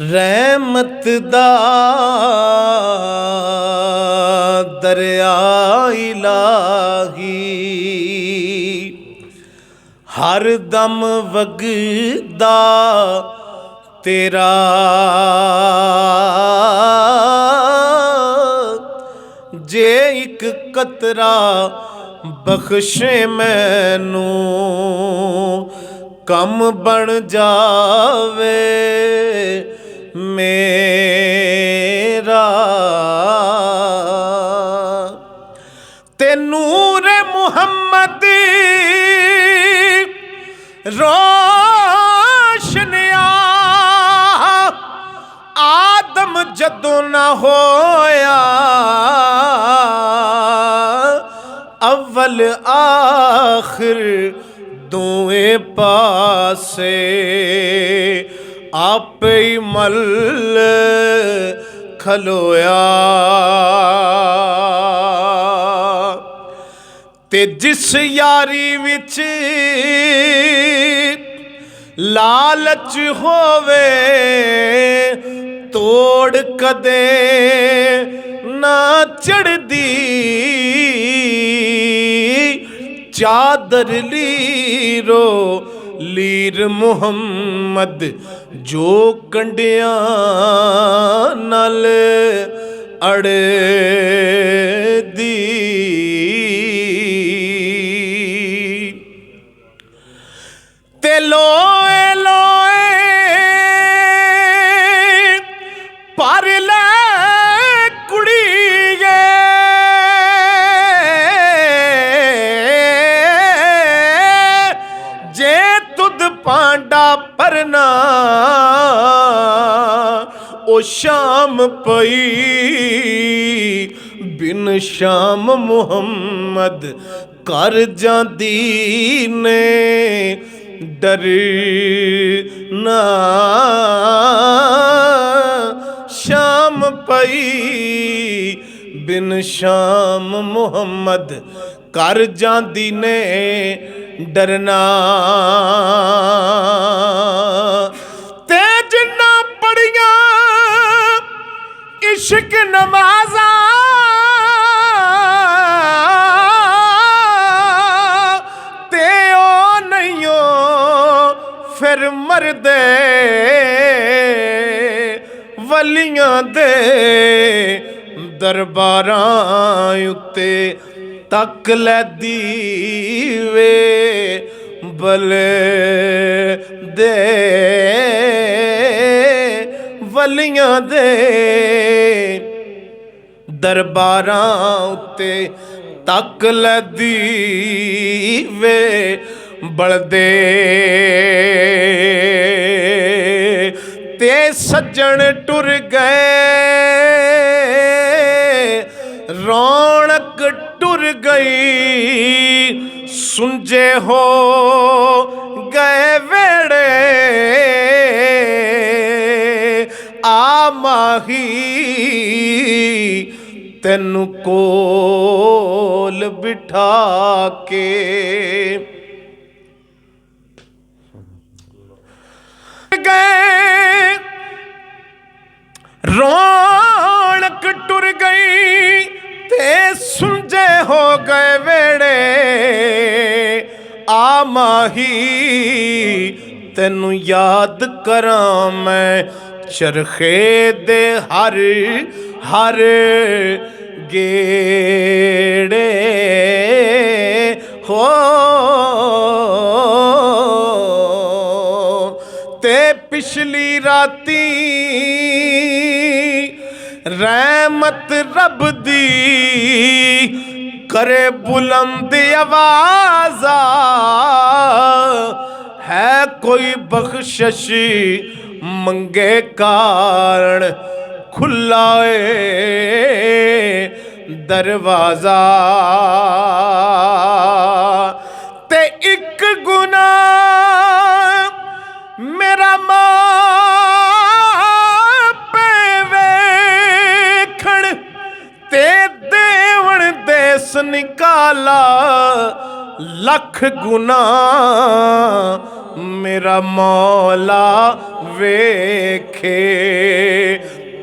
रहमत दा दरिया इलाही हर दम वगदा तेरा जे एक कतरा बख्शे मैनू कम बन जावे मेरा ते नूर मुहम्मद रोशनिया आदम जदों ना होया अव्वल आखिर दोए पासे आपे ही मल खलोया ते जिस यारी विच लालच होवे तोड़ कदे ना चढ़दी चादर लीरो लीर मुहम्मद जो कंडिया नल अड़दी ते लोए लोए पर ले कुड़ीए जे तुद पांडा परना ओ शाम पई बिन शाम मुहम्मद कर जांदी ने डर ना शाम पई बिन शाम मुहम्मद कर जांदी ने डरना ते जिन्ना पढ़िया इश्क नमाज़ा ते ओ नहीं फिर मरदे वलियां दे दरबारां उत्ते तक लैदी वे बले दे वलियां दे दरबारां उत्ते तक लैदी वे बलदे ते सज्जन टुर गए रौनक टुर गई सुंजे हो गए वेड़े आ माही तेनू कोल बिठा के गए रौनक टुर गई ते सुंजे हो गए वेड़े आ माही तेनू याद करां मैं चरखे दे हर हर गेड़े हो ते पिछली राती रहमत रब दी करे बुलंद आवाज़ा है कोई बख्शिश मंगे कारण खुला दरवाज़ा ते एक गुनाह मेरा मापे वेखण ते देवण देस निकाला लख गुना मेरा मौला वेखे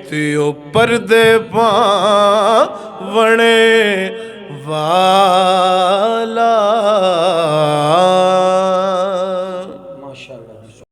त्यो पर्दे पावणे वाले।